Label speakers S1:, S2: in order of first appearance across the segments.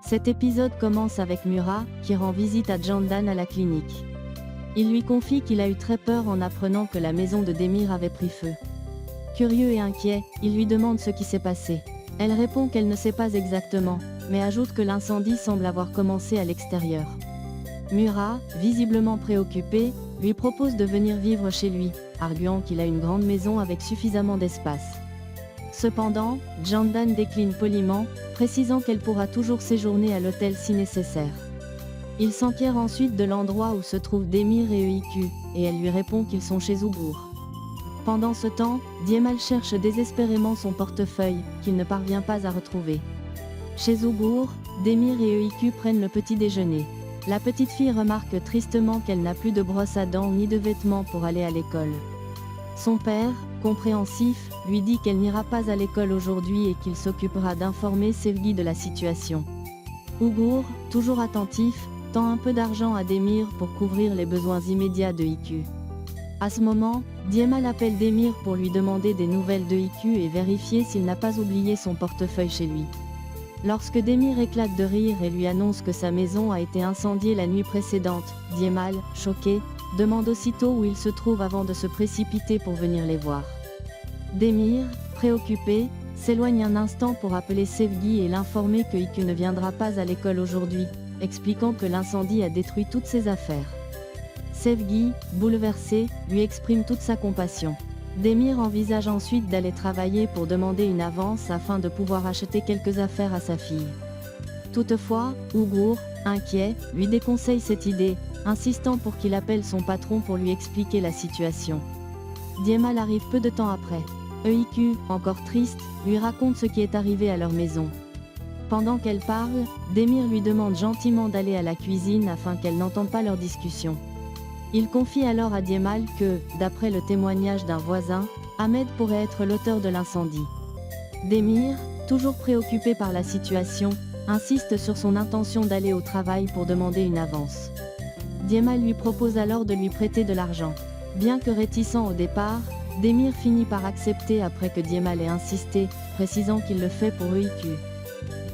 S1: Cet épisode commence avec Murat, qui rend visite à Candan à la clinique. Il lui confie qu'il a eu très peur en apprenant que la maison de Demir avait pris feu. Curieux et inquiet, il lui demande ce qui s'est passé. Elle répond qu'elle ne sait pas exactement, mais ajoute que l'incendie semble avoir commencé à l'extérieur. Murat, visiblement préoccupé, lui propose de venir vivre chez lui, arguant qu'il a une grande maison avec suffisamment d'espace. Cependant, Candan décline poliment, précisant qu'elle pourra toujours séjourner à l'hôtel si nécessaire. Il s'enquiert ensuite de l'endroit où se trouvent Demir et EIQ, et elle lui répond qu'ils sont chez Ougour. Pendant ce temps, Djemal cherche désespérément son portefeuille, qu'il ne parvient pas à retrouver. Chez Ougour, Demir et EIQ prennent le petit déjeuner. La petite fille remarque tristement qu'elle n'a plus de brosse à dents ni de vêtements pour aller à l'école. Son père, compréhensif, lui dit qu'elle n'ira pas à l'école aujourd'hui et qu'il s'occupera d'informer Sevgi de la situation. Ougour, toujours attentif, tend un peu d'argent à Demir pour couvrir les besoins immédiats de EIQ. À ce moment, Djemal appelle Demir pour lui demander des nouvelles de EIQ et vérifier s'il n'a pas oublié son portefeuille chez lui. Lorsque Demir éclate de rire et lui annonce que sa maison a été incendiée la nuit précédente, Djemal, choqué, demande aussitôt où il se trouve avant de se précipiter pour venir les voir. Demir, préoccupé, s'éloigne un instant pour appeler Sevgi et l'informer que EIQ ne viendra pas à l'école aujourd'hui, expliquant que l'incendie a détruit toutes ses affaires. Sevgi, bouleversé, lui exprime toute sa compassion. Demir envisage ensuite d'aller travailler pour demander une avance afin de pouvoir acheter quelques affaires à sa fille. Toutefois, Ougour, inquiet, lui déconseille cette idée, insistant pour qu'il appelle son patron pour lui expliquer la situation. Djemal arrive peu de temps après. EIQ, encore triste, lui raconte ce qui est arrivé à leur maison. Pendant qu'elle parle, Demir lui demande gentiment d'aller à la cuisine afin qu'elle n'entende pas leur discussion. Il confie alors à Djemal que, d'après le témoignage d'un voisin, Ahmed pourrait être l'auteur de l'incendie. Demir, toujours préoccupé par la situation, insiste sur son intention d'aller au travail pour demander une avance. Djemal lui propose alors de lui prêter de l'argent. Bien que réticent au départ, Demir finit par accepter après que Djemal ait insisté, précisant qu'il le fait pour EIQ.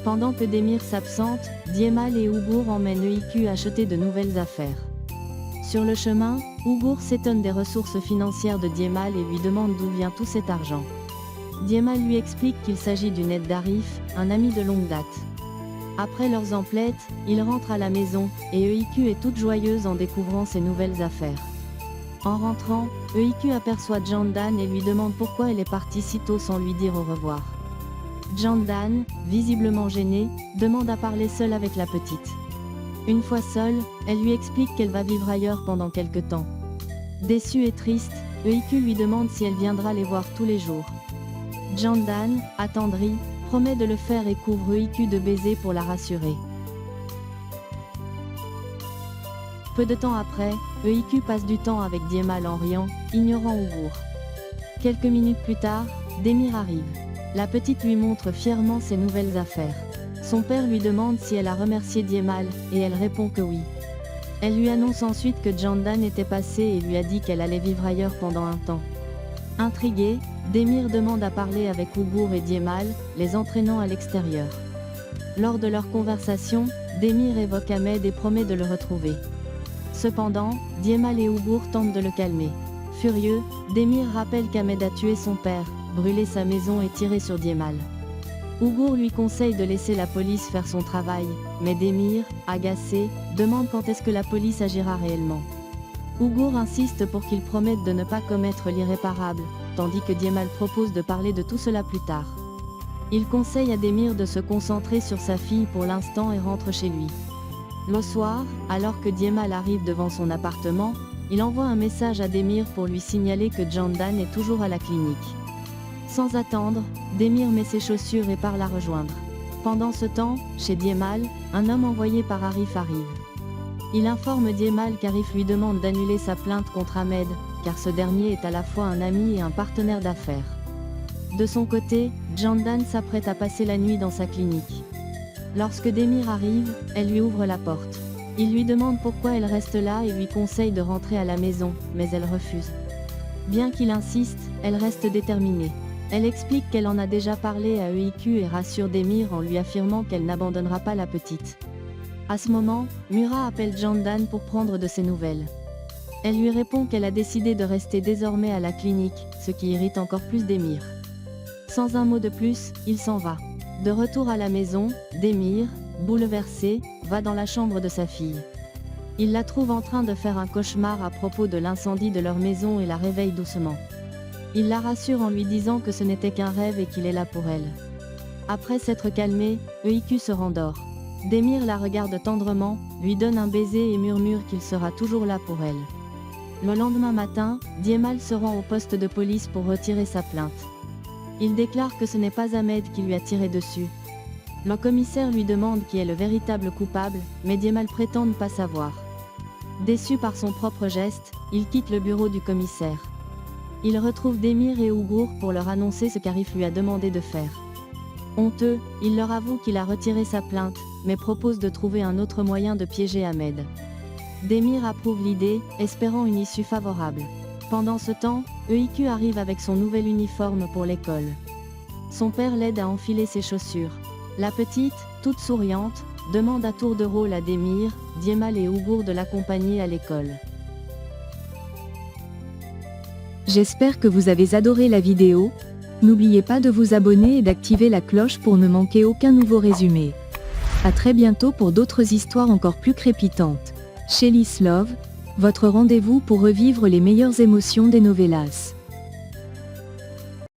S1: Pendant que Demir s'absente, Djemal et Ougour emmènent EIQ acheter de nouvelles affaires. Sur le chemin, Ougour s'étonne des ressources financières de Djemal et lui demande d'où vient tout cet argent. Djemal lui explique qu'il s'agit d'une aide d'Arif, un ami de longue date. Après leurs emplettes, ils rentrent à la maison, et EIQ est toute joyeuse en découvrant ses nouvelles affaires. En rentrant, EIQ aperçoit Candan et lui demande pourquoi elle est partie si tôt sans lui dire au revoir. Candan, visiblement gênée, demande à parler seule avec la petite. Une fois seule, elle lui explique qu'elle va vivre ailleurs pendant quelque temps. Déçue et triste, EIQ lui demande si elle viendra les voir tous les jours. Candan, attendri, promet de le faire et couvre EIQ de baisers pour la rassurer. Peu de temps après, EIQ passe du temps avec Djemal en riant, ignorant Ougour. Quelques minutes plus tard, Demir arrive. La petite lui montre fièrement ses nouvelles affaires. Son père lui demande si elle a remercié Djemal, et elle répond que oui. Elle lui annonce ensuite que Candan était passé et lui a dit qu'elle allait vivre ailleurs pendant un temps. Intrigué, Demir demande à parler avec Ougour et Djemal, les entraînant à l'extérieur. Lors de leur conversation, Demir évoque Ahmed et promet de le retrouver. Cependant, Djemal et Ougour tentent de le calmer. Furieux, Demir rappelle qu'Ahmed a tué son père, brûlé sa maison et tiré sur Djemal. Ougour lui conseille de laisser la police faire son travail, mais Demir, agacé, demande quand est-ce que la police agira réellement. Ougour insiste pour qu'il promette de ne pas commettre l'irréparable, tandis que Djemal propose de parler de tout cela plus tard. Il conseille à Demir de se concentrer sur sa fille pour l'instant et rentre chez lui. Le soir, alors que Djemal arrive devant son appartement, il envoie un message à Demir pour lui signaler que Candan est toujours à la clinique. Sans attendre, Demir met ses chaussures et part la rejoindre. Pendant ce temps, chez Djemal, un homme envoyé par Arif arrive. Il informe Djemal qu'Arif lui demande d'annuler sa plainte contre Ahmed, car ce dernier est à la fois un ami et un partenaire d'affaires. De son côté, Candan s'apprête à passer la nuit dans sa clinique. Lorsque Demir arrive, elle lui ouvre la porte. Il lui demande pourquoi elle reste là et lui conseille de rentrer à la maison, mais elle refuse. Bien qu'il insiste, elle reste déterminée. Elle explique qu'elle en a déjà parlé à EIQ et rassure Demir en lui affirmant qu'elle n'abandonnera pas la petite. À ce moment, Mura appelle Candan pour prendre de ses nouvelles. Elle lui répond qu'elle a décidé de rester désormais à la clinique, ce qui irrite encore plus Demir. Sans un mot de plus, il s'en va. De retour à la maison, Demir, bouleversé, va dans la chambre de sa fille. Il la trouve en train de faire un cauchemar à propos de l'incendie de leur maison et la réveille doucement. Il la rassure en lui disant que ce n'était qu'un rêve et qu'il est là pour elle. Après s'être calmé, EIQ se rendort. Demir la regarde tendrement, lui donne un baiser et murmure qu'il sera toujours là pour elle. Le lendemain matin, Diemal se rend au poste de police pour retirer sa plainte. Il déclare que ce n'est pas Ahmed qui lui a tiré dessus. Le commissaire lui demande qui est le véritable coupable, mais Diemal prétend ne pas savoir. Déçu par son propre geste, il quitte le bureau du commissaire. Il retrouve Demir et Ougour pour leur annoncer ce qu'Arif lui a demandé de faire. Honteux, il leur avoue qu'il a retiré sa plainte, mais propose de trouver un autre moyen de piéger Ahmed. Demir approuve l'idée, espérant une issue favorable. Pendant ce temps, EIQ arrive avec son nouvel uniforme pour l'école. Son père l'aide à enfiler ses chaussures. La petite, toute souriante, demande à tour de rôle à Demir, Diemal et Ougour de l'accompagner à l'école.
S2: J'espère que vous avez adoré la vidéo. N'oubliez pas de vous abonner et d'activer la cloche pour ne manquer aucun nouveau résumé. À très bientôt pour d'autres histoires encore plus crépitantes. Shelly's Love, votre rendez-vous pour revivre les meilleures émotions des novellas.